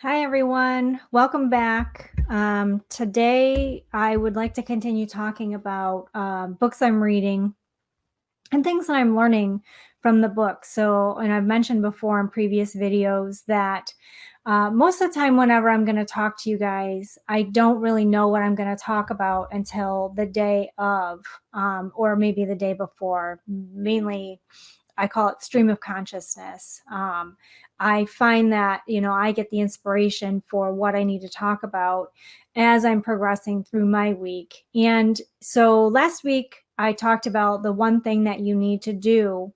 Hi, everyone. Welcome back. Today, I would like to continue talking about books I'm reading and things that I'm learning from the book. So, and I've mentioned before in previous videos that most of the time, whenever I'm going to talk to you guys, I don't really know what I'm going to talk about until the day of, or maybe the day before. Mainly, I call it stream of consciousness. I find that, I get the inspiration for what I need to talk about as I'm progressing through my week. And so last week, I talked about the one thing that you need to do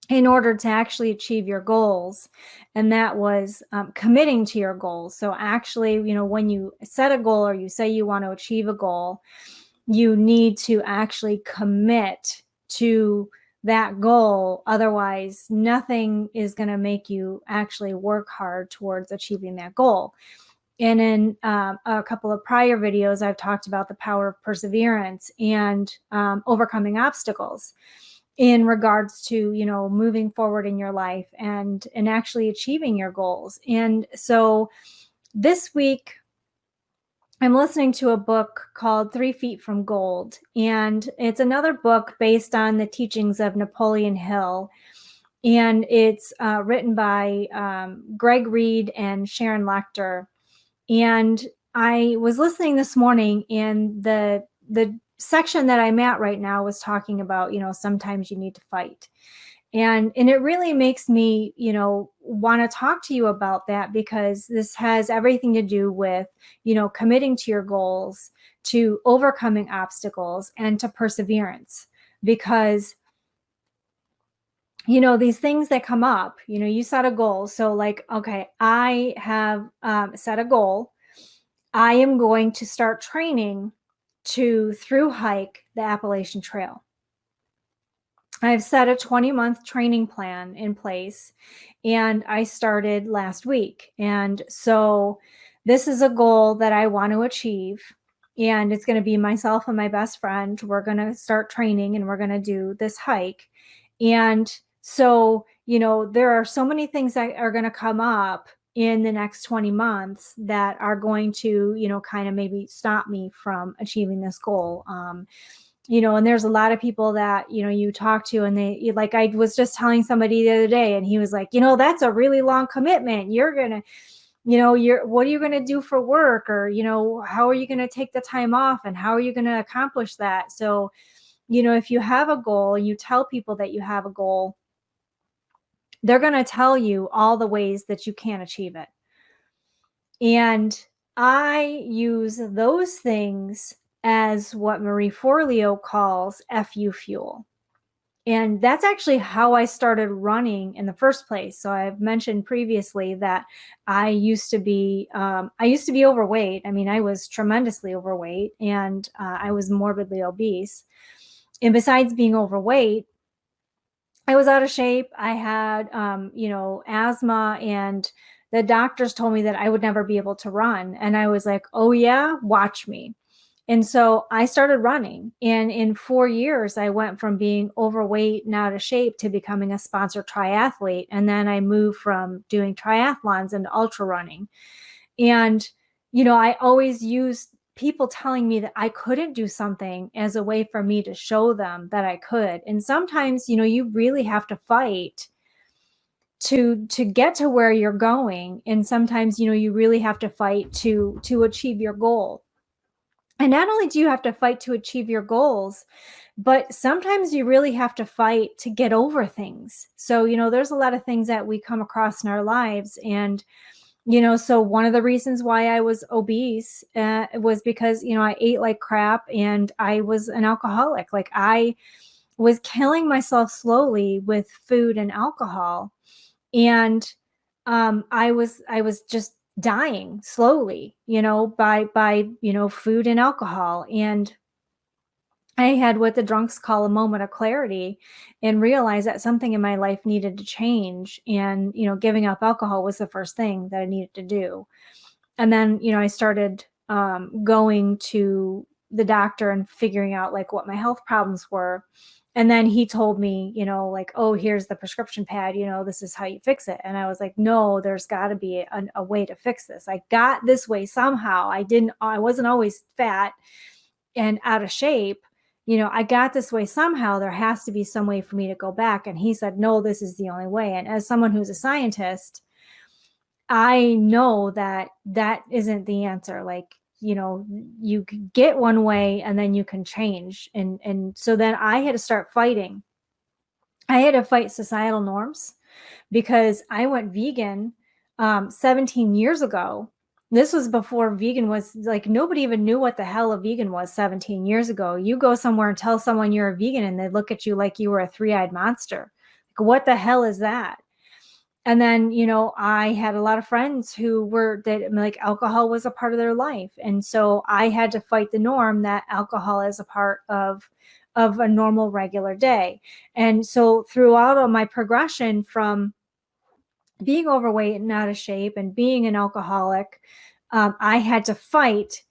in order to actually achieve your goals. And that was committing to your goals. So actually, when you set a goal or you say you want to achieve a goal, you need to actually commit to that goal. Otherwise, nothing is going to make you actually work hard towards achieving that goal. And in a couple of prior videos, I've talked about the power of perseverance and overcoming obstacles in regards to, moving forward in your life and actually achieving your goals. And so this week, I'm listening to a book called 3 Feet from Gold, and it's another book based on the teachings of Napoleon Hill. And it's written by Greg Reed and Sharon Lechter. And I was listening this morning, and the section that I'm at right now was talking about, sometimes you need to fight. And it really makes me, want to talk to you about that, because this has everything to do with, committing to your goals, to overcoming obstacles, and to perseverance. Because these things that come up, you set a goal. So like, okay, I have set a goal. I am going to start training to through hike the Appalachian Trail. I've set a 20-month training plan in place, and I started last week. And so this is a goal that I want to achieve, and it's going to be myself and my best friend. We're going to start training and we're going to do this hike. And so, there are so many things that are going to come up in the next 20 months that are going to, kind of maybe stop me from achieving this goal. And there's a lot of people that, you talk to, and they, like, I was just telling somebody the other day, and he was like, that's a really long commitment. You're going to, what are you going to do for work? Or, how are you going to take the time off, and how are you going to accomplish that? So, if you have a goal and you tell people that you have a goal, they're going to tell you all the ways that you can achieve it. And I use those things as what Marie Forleo calls FU fuel. And that's actually how I started running in the first place. So I've mentioned previously that I used to be overweight. I mean, I was tremendously overweight, and I was morbidly obese. And besides being overweight, I was out of shape. I had, asthma, and the doctors told me that I would never be able to run. And I was like, oh yeah, watch me. And so I started running. And in 4 years, I went from being overweight and out of shape to becoming a sponsored triathlete. And then I moved from doing triathlons into ultra running. And, I always used people telling me that I couldn't do something as a way for me to show them that I could. And sometimes, you really have to fight to get to where you're going. And sometimes, you really have to fight to achieve your goal. And not only do you have to fight to achieve your goals, but sometimes you really have to fight to get over things. So, there's a lot of things that we come across in our lives. And, so one of the reasons why I was obese was because, I ate like crap, and I was an alcoholic. Like, I was killing myself slowly with food and alcohol. And I was just dying slowly, by food and alcohol. And I had what the drunks call a moment of clarity, and realized that something in my life needed to change. And, giving up alcohol was the first thing that I needed to do. And then, I started going to the doctor and figuring out like what my health problems were. And then he told me, like, oh, here's the prescription pad, this is how you fix it. And I was like, no, there's got to be a way to fix this. I got this way somehow. I wasn't always fat and out of shape. I got this way somehow. There has to be some way for me to go back. And he said, no, this is the only way. And as someone who's a scientist, I know that that isn't the answer. Like, you get one way and then you can change. And so then I had to start fighting. I had to fight societal norms because I went vegan 17 years ago. This was before vegan was like, nobody even knew what the hell a vegan was 17 years ago. You go somewhere and tell someone you're a vegan and they look at you like you were a three-eyed monster. Like, what the hell is that? And then, I had a lot of friends who were that like alcohol was a part of their life. And so I had to fight the norm that alcohol is a part of a normal regular day. And so throughout all my progression from being overweight and out of shape and being an alcoholic, I had to fight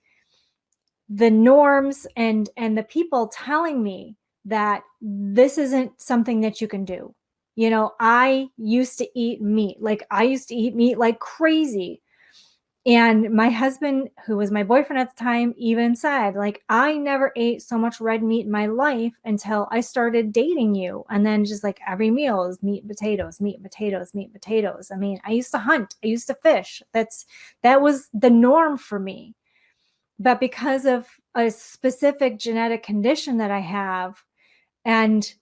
the norms and the people telling me that this isn't something that you can do. I used to eat meat. Like, I used to eat meat like crazy. And my husband, who was my boyfriend at the time, even said, like, I never ate so much red meat in my life until I started dating you. And then just like every meal is meat and potatoes, meat and potatoes, meat and potatoes. I mean, I used to hunt, I used to fish. That was the norm for me. But because of a specific genetic condition that I have and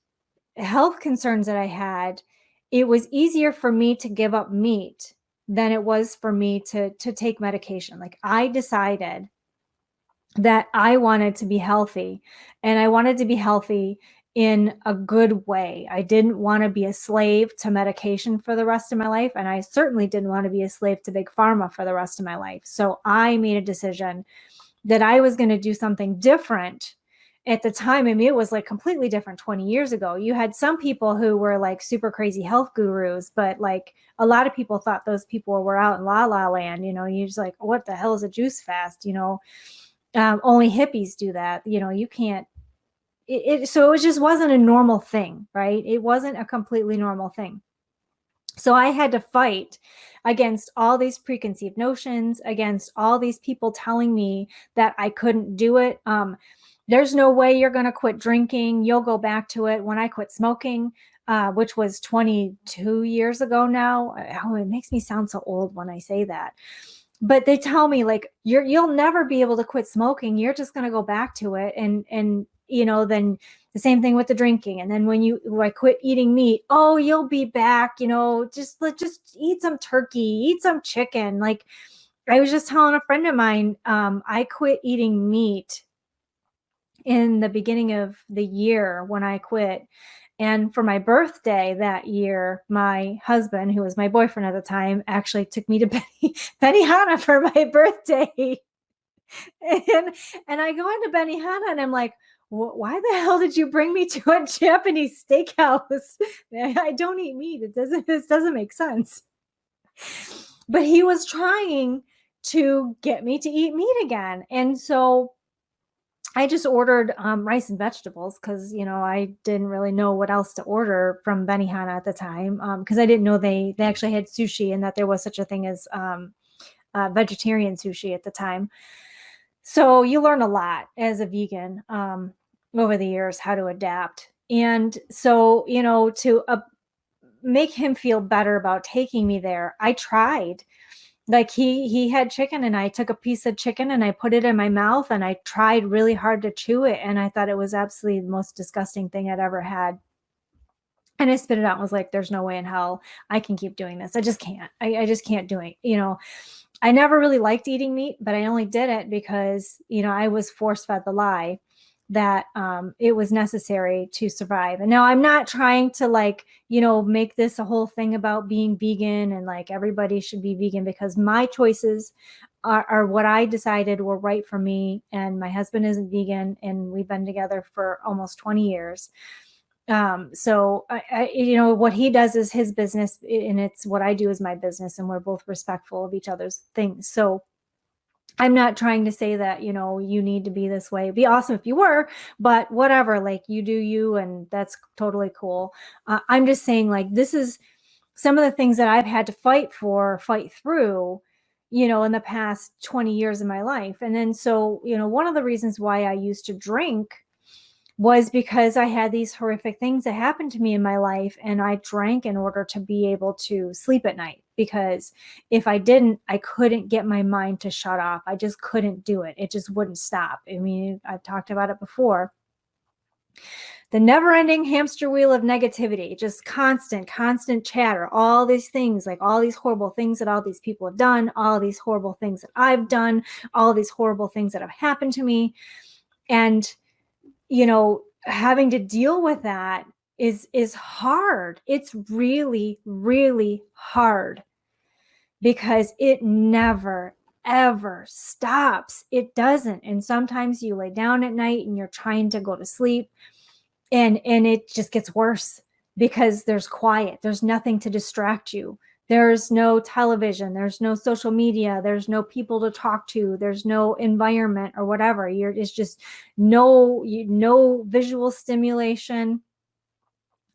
health concerns that I had, it was easier for me to give up meat than it was for me to take medication. Like, I decided that I wanted to be healthy, and I wanted to be healthy in a good way. I didn't want to be a slave to medication for the rest of my life, and I certainly didn't want to be a slave to big pharma for the rest of my life. So I made a decision that I was going to do something different. At the time, I mean, it was like completely different 20 years ago. You had some people who were like super crazy health gurus, but like a lot of people thought those people were out in la la land. You're just like, what the hell is a juice fast? Only hippies do that. You can't. So it just wasn't a normal thing, right? It wasn't a completely normal thing. So I had to fight against all these preconceived notions, against all these people telling me that I couldn't do it. There's no way you're going to quit drinking. You'll go back to it. When I quit smoking, which was 22 years ago now. Oh, it makes me sound so old when I say that. But they tell me like, you'll never be able to quit smoking. You're just going to go back to it. And then the same thing with the drinking. And then when I quit eating meat, oh, you'll be back, just eat some turkey, eat some chicken. Like, I was just telling a friend of mine, I quit eating meat in the beginning of the year when I quit. And for my birthday that year, my husband, who was my boyfriend at the time, actually took me to Benihana for my birthday. And I go into Benihana and I'm like, why the hell did you bring me to a Japanese steakhouse? I don't eat meat. This doesn't make sense. But he was trying to get me to eat meat again. And so I just ordered rice and vegetables because, I didn't really know what else to order from Benihana at the time, because I didn't know they actually had sushi and that there was such a thing as vegetarian sushi at the time. So you learn a lot as a vegan over the years, how to adapt. And so, to make him feel better about taking me there, I tried. Like, he had chicken and I took a piece of chicken and I put it in my mouth and I tried really hard to chew it. And I thought it was absolutely the most disgusting thing I'd ever had. And I spit it out and was like, there's no way in hell I can keep doing this. I just can't. I just can't do it. I never really liked eating meat, but I only did it because, I was force fed the lie that it was necessary to survive. And now I'm not trying to make this a whole thing about being vegan and like everybody should be vegan, because my choices are what I decided were right for me. And my husband isn't vegan and we've been together for almost 20 years. So what he does is his business and it's what I do is my business, and we're both respectful of each other's things. So I'm not trying to say that, you need to be this way. It'd be awesome if you were, but whatever, like you do you, and that's totally cool. I'm just saying, like, this is some of the things that I've had to fight through, in the past 20 years of my life. And then, so, one of the reasons why I used to drink was because I had these horrific things that happened to me in my life, and I drank in order to be able to sleep at night, because if I didn't, I couldn't get my mind to shut off. I just couldn't do it. It just wouldn't stop. I mean, I've talked about it before. The never-ending hamster wheel of negativity, just constant chatter, all these things, like all these horrible things that all these people have done, all these horrible things that I've done, all these horrible things that have happened to me. And having to deal with that is hard. It's really, really hard, because it never ever stops. It doesn't. And sometimes you lay down at night and you're trying to go to sleep, and it just gets worse, because there's quiet. There's nothing to distract you. There's no television, there's no social media, there's no people to talk to, there's no environment or whatever. It's just no visual stimulation,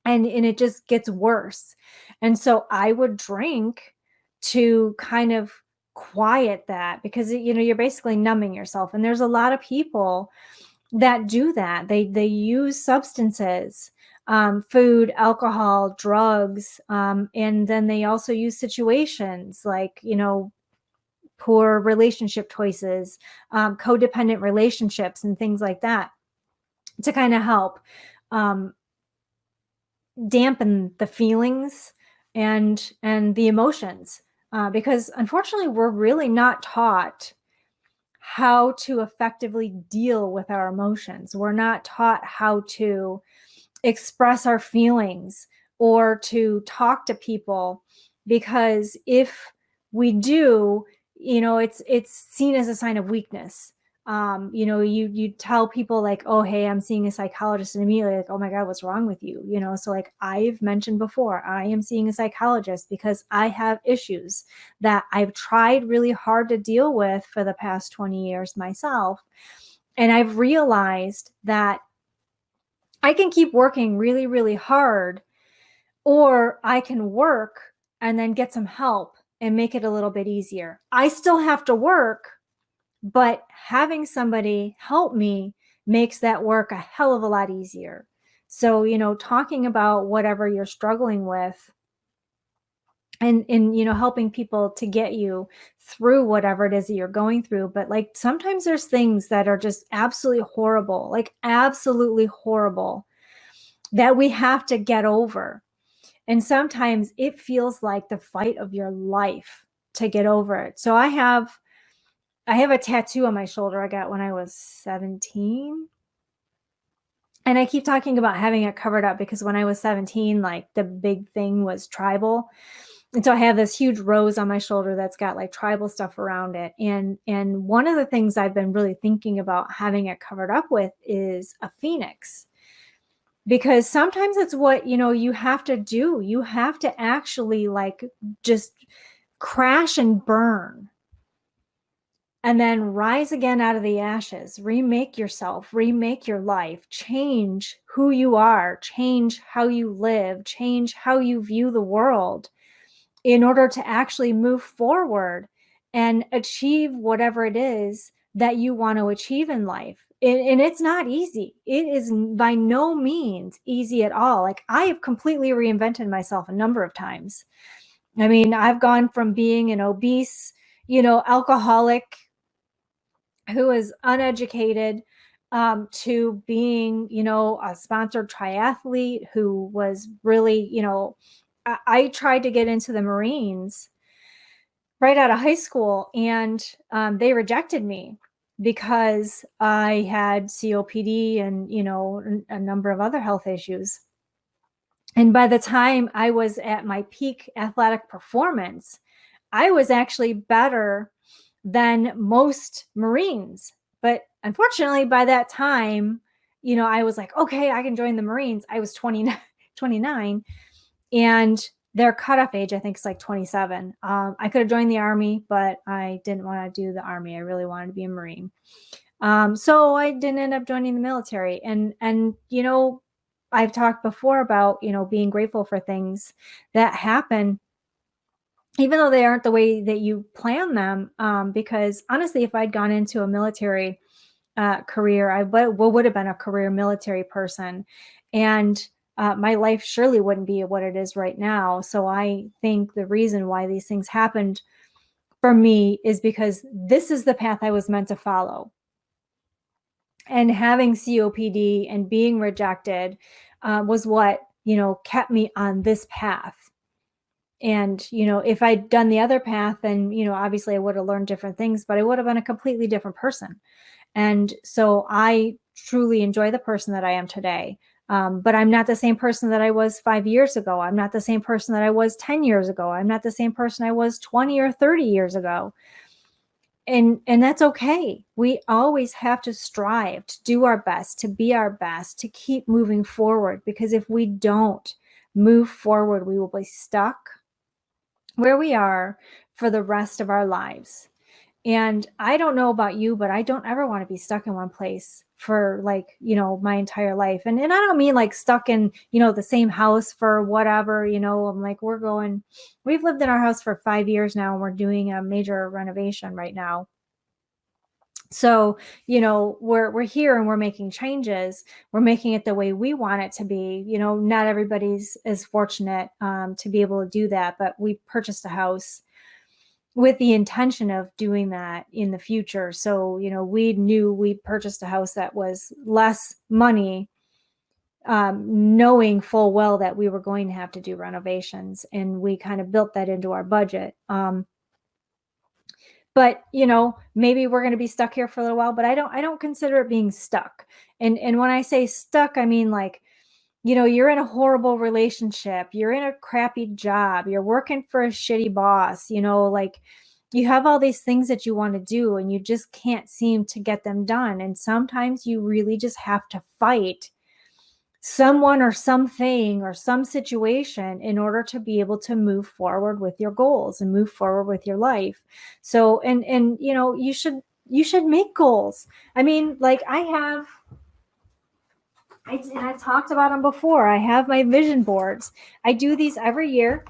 and it just gets worse. And so I would drink to kind of quiet that, because you're basically numbing yourself. And there's a lot of people that do that. They use substances, food, alcohol, drugs, and then they also use situations like, poor relationship choices, codependent relationships, and things like that, to kind of help um, dampen the feelings and the emotions, because unfortunately we're really not taught how to effectively deal with our emotions. We're not taught how to express our feelings or to talk to people, because if we do, it's seen as a sign of weakness. You tell people like, oh, hey, I'm seeing a psychologist, and immediately like, oh my God, what's wrong with you? So like I've mentioned before, I am seeing a psychologist because I have issues that I've tried really hard to deal with for the past 20 years myself. And I've realized that I can keep working really, really hard, or I can work and then get some help and make it a little bit easier. I still have to work, but having somebody help me makes that work a hell of a lot easier. So, talking about whatever you're struggling with, and helping people to get you through whatever it is that you're going through. But like sometimes there's things that are just absolutely horrible, like absolutely horrible, that we have to get over. And sometimes it feels like the fight of your life to get over it. So I have a tattoo on my shoulder I got when I was 17. And I keep talking about having it covered up because when I was 17, like the big thing was tribal. And so I have this huge rose on my shoulder that's got like tribal stuff around it. And one of the things I've been really thinking about having it covered up with is a phoenix. Because sometimes it's what, you have to do. You have to actually like just crash and burn, and then rise again out of the ashes, remake yourself, remake your life, change who you are, change how you live, change how you view the world, in order to actually move forward and achieve whatever it is that you want to achieve in life. And it's not easy. It is by no means easy at all. Like I have completely reinvented myself a number of times. I mean, I've gone from being an obese, alcoholic who is uneducated, to being, a sponsored triathlete who was really, I tried to get into the Marines right out of high school, and they rejected me because I had COPD and, a number of other health issues. And by the time I was at my peak athletic performance, I was actually better than most Marines. But unfortunately, by that time, I was like, okay, I can join the Marines. I was 29, and their cutoff age, I think, is like 27. I could have joined the Army, but I didn't want to do the Army. I really wanted to be a Marine. So I didn't end up joining the military. And I've talked before about, being grateful for things that happen, even though they aren't the way that you plan them. Because honestly, if I'd gone into a military career, I would have been a career military person. And my life surely wouldn't be what it is right now. So I think the reason why these things happened for me is because this is the path I was meant to follow. And having COPD and being rejected was what, kept me on this path. And, if I'd done the other path, then, obviously I would have learned different things, but I would have been a completely different person. And so I truly enjoy the person that I am today. But I'm not the same person that I was 5 years ago. I'm not the same person that I was 10 years ago. I'm not the same person I was 20 or 30 years ago. And that's okay. We always have to strive to do our best, to be our best, to keep moving forward, because if we don't move forward, we will be stuck where we are for the rest of our lives. And I don't know about you, but I don't ever want to be stuck in one place for my entire life. And I don't mean like stuck in, the same house for whatever, I'm like, we've lived in our house for 5 years now, and we're doing a major renovation right now. So, we're here and we're making changes. We're making it the way we want it to be. Not everybody's as fortunate to be able to do that, but we purchased a house with the intention of doing that in the future. So, we knew we purchased a house that was less money, knowing full well that we were going to have to do renovations, and we kind of built that into our budget. But maybe we're going to be stuck here for a little while, but I don't consider it being stuck. And when I say stuck, I mean like, you're in a horrible relationship, you're in a crappy job, you're working for a shitty boss, like you have all these things that you want to do and you just can't seem to get them done. And sometimes you really just have to fight someone or something or some situation in order to be able to move forward with your goals and move forward with your life. So, and you should make goals. I mean, like I've talked about them before. I have my vision boards. I do these every year,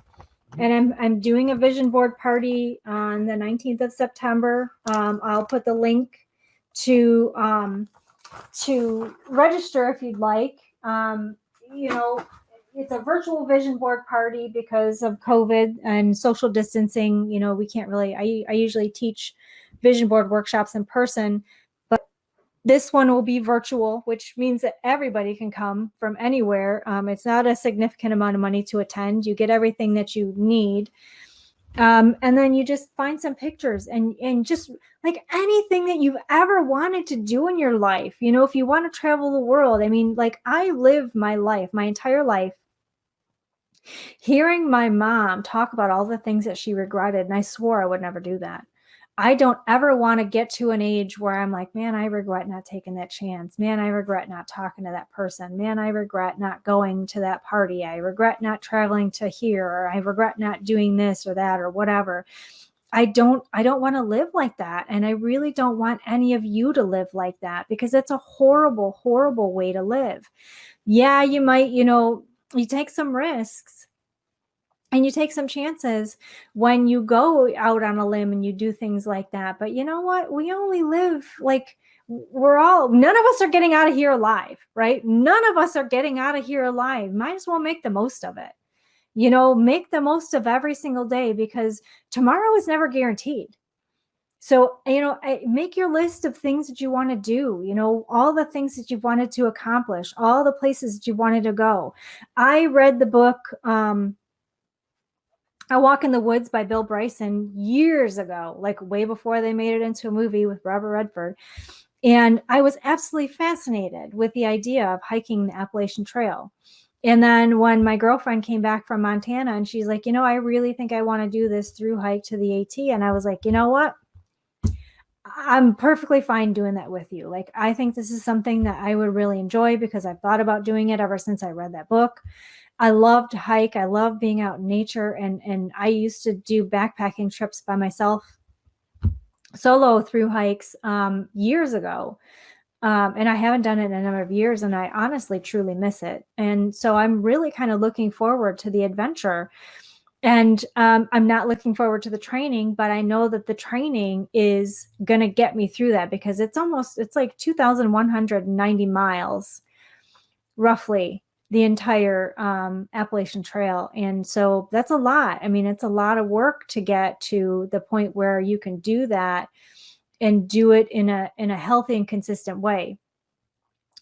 and I'm doing a vision board party on the 19th of September. I'll put the link to register if you'd like. You know, it's a virtual vision board party because of COVID and social distancing. We can't really. I usually teach vision board workshops in person. This one will be virtual, which means that everybody can come from anywhere. It's not a significant amount of money to attend. You get everything that you need. And then you just find some pictures and just like anything that you've ever wanted to do in your life. If you want to travel the world, I mean, like I lived my life, my entire life, hearing my mom talk about all the things that she regretted. And I swore I would never do that. I don't ever want to get to an age where I'm like, man, I regret not taking that chance. Man, I regret not talking to that person. Man, I regret not going to that party. I regret not traveling to here, or I regret not doing this or that or whatever. I don't want to live like that. And I really don't want any of you to live like that, because it's a horrible, horrible way to live. Yeah, you might, you take some risks and you take some chances when you go out on a limb and you do things like that. But you know what? We only live like none of us are getting out of here alive, right? None of us are getting out of here alive. Might as well make the most of it. Make the most of every single day, because tomorrow is never guaranteed. So, make your list of things that you want to do, all the things that you've wanted to accomplish, all the places that you wanted to go. I read the book, A Walk in the Woods by Bill Bryson years ago, like way before they made it into a movie with Robert Redford. And I was absolutely fascinated with the idea of hiking the Appalachian Trail. And then when my girlfriend came back from Montana and she's like, I really think I want to do this through hike to the AT. And I was like, you know what? I'm perfectly fine doing that with you. Like, I think this is something that I would really enjoy, because I've thought about doing it ever since I read that book. I love to hike. I love being out in nature. And I used to do backpacking trips by myself, solo through hikes, years ago. And I haven't done it in a number of years, and I honestly truly miss it. And so I'm really kind of looking forward to the adventure. And I'm not looking forward to the training, but I know that the training is going to get me through that, because it's like 2,190 miles, roughly, the entire Appalachian Trail. And so that's a lot. I mean, it's a lot of work to get to the point where you can do that and do it in a healthy and consistent way.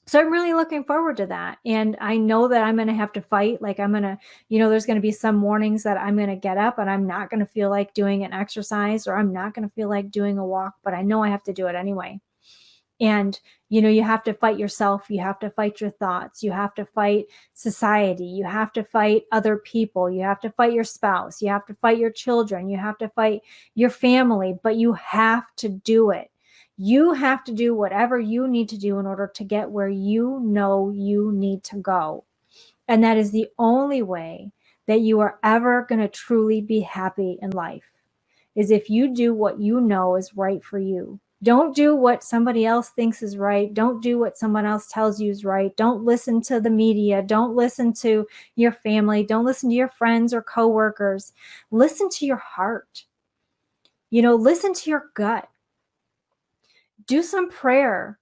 So I'm really looking forward to that. And I know that I'm going to have to fight. Like, there's going to be some mornings that I'm going to get up and I'm not going to feel like doing an exercise, or I'm not going to feel like doing a walk, but I know I have to do it anyway. And, you have to fight yourself. You have to fight your thoughts. You have to fight society. You have to fight other people. You have to fight your spouse. You have to fight your children. You have to fight your family, but you have to do it. You have to do whatever you need to do in order to get where you know you need to go. And that is the only way that you are ever going to truly be happy in life, is if you do what you know is right for you. Don't do what somebody else thinks is right. Don't do what someone else tells you is right. Don't listen to the media. Don't listen to your family. Don't listen to your friends or coworkers. Listen to your heart. Listen to your gut. Do some prayer.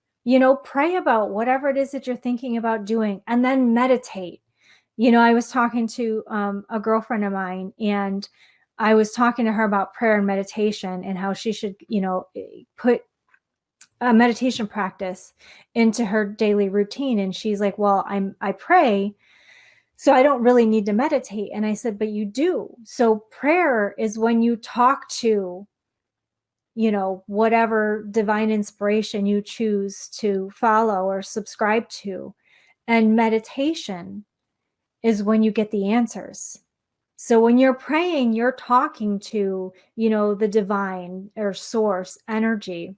Pray about whatever it is that you're thinking about doing, and then meditate. I was talking to a girlfriend of mine, and I was talking to her about prayer and meditation and how she should, put a meditation practice into her daily routine. And she's like, well, I pray, so I don't really need to meditate. And I said, but you do. So prayer is when you talk to, whatever divine inspiration you choose to follow or subscribe to. And meditation is when you get the answers. So when you're praying, you're talking to, the divine or source energy.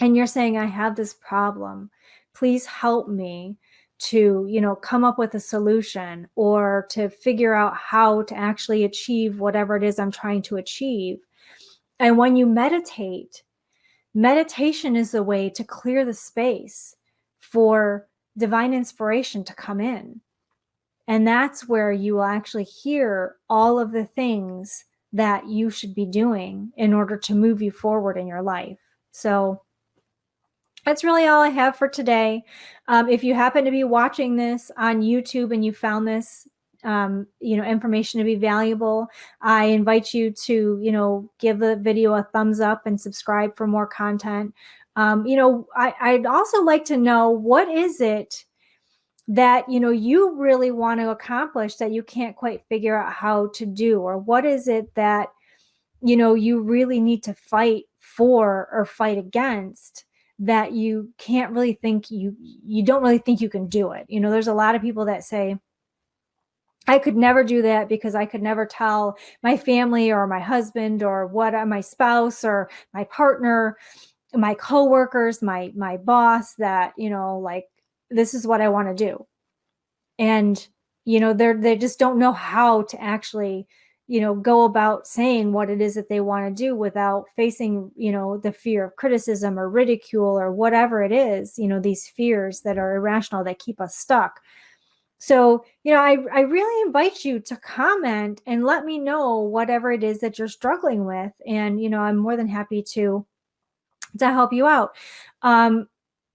And you're saying, I have this problem. Please help me to, come up with a solution, or to figure out how to actually achieve whatever it is I'm trying to achieve. And when you meditate, meditation is a way to clear the space for divine inspiration to come in. And that's where you will actually hear all of the things that you should be doing in order to move you forward in your life. So that's really all I have for today. If you happen to be watching this on YouTube and you found this, information to be valuable, I invite you to, give the video a thumbs up and subscribe for more content. I'd also like to know, what is it that, you really want to accomplish that you can't quite figure out how to do? Or what is it that, you really need to fight for or fight against, that you can't really think you don't really think you can do it? There's a lot of people that say, I could never do that because I could never tell my family or my husband or my spouse or my partner, my coworkers, my boss, that, like, this is what I want to do. And, they just don't know how to actually, go about saying what it is that they want to do without facing, the fear of criticism or ridicule or whatever it is, these fears that are irrational that keep us stuck. So, I really invite you to comment and let me know whatever it is that you're struggling with. And, I'm more than happy to help you out.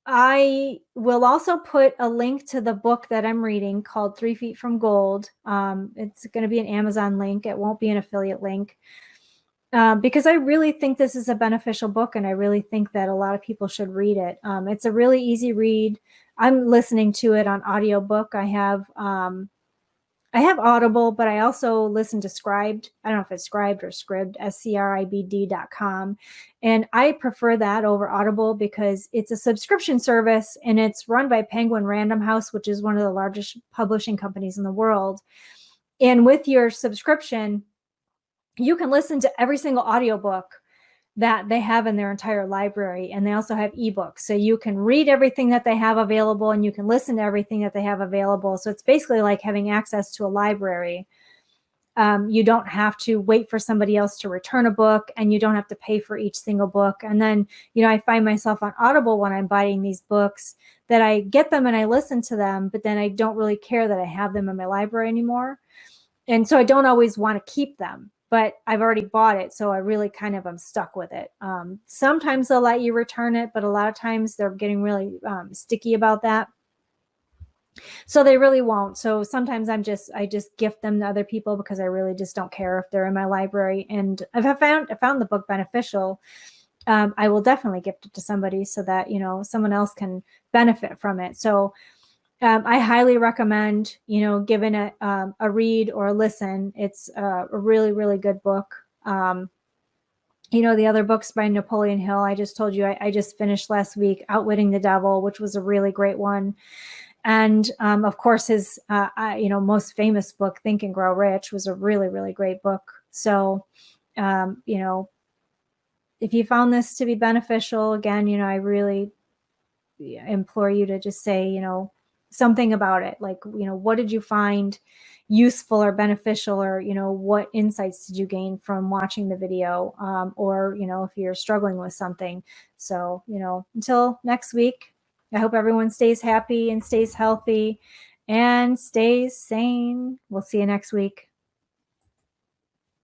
I will also put a link to the book that I'm reading called 3 Feet from Gold. It's going to be an Amazon link. It won't be an affiliate link, because I really think this is a beneficial book, and I really think that a lot of people should read it. It's a really easy read. I'm listening to it on audiobook. I have Audible, but I also listen to Scribd. I don't know if it's Scribd or Scribd, scribd.com. And I prefer that over Audible because it's a subscription service, and it's run by Penguin Random House, which is one of the largest publishing companies in the world. And with your subscription, you can listen to every single audiobook that they have in their entire library. And they also have ebooks. So you can read everything that they have available and you can listen to everything that they have available. So it's basically like having access to a library. You don't have to wait for somebody else to return a book, and you don't have to pay for each single book. And then, I find myself on Audible when I'm buying these books that I get them and I listen to them, but then I don't really care that I have them in my library anymore. And so I don't always want to keep them, but I've already bought it. So I really kind of am stuck with it. Sometimes they'll let you return it, but a lot of times they're getting really sticky about that. So they really won't. So sometimes I just gift them to other people because I really just don't care if they're in my library. And if I found the book beneficial, I will definitely gift it to somebody so that, someone else can benefit from it. So I highly recommend, giving it a read or a listen. It's a really, really good book. The other books by Napoleon Hill, I just told you, I just finished last week, Outwitting the Devil, which was a really great one. And of course, his most famous book, Think and Grow Rich, was a really, really great book. So, if you found this to be beneficial, again, I really implore you to just say, something about it. Like, what did you find useful or beneficial, or, what insights did you gain from watching the video? Or, if you're struggling with something. So, until next week, I hope everyone stays happy and stays healthy and stays sane. We'll see you next week.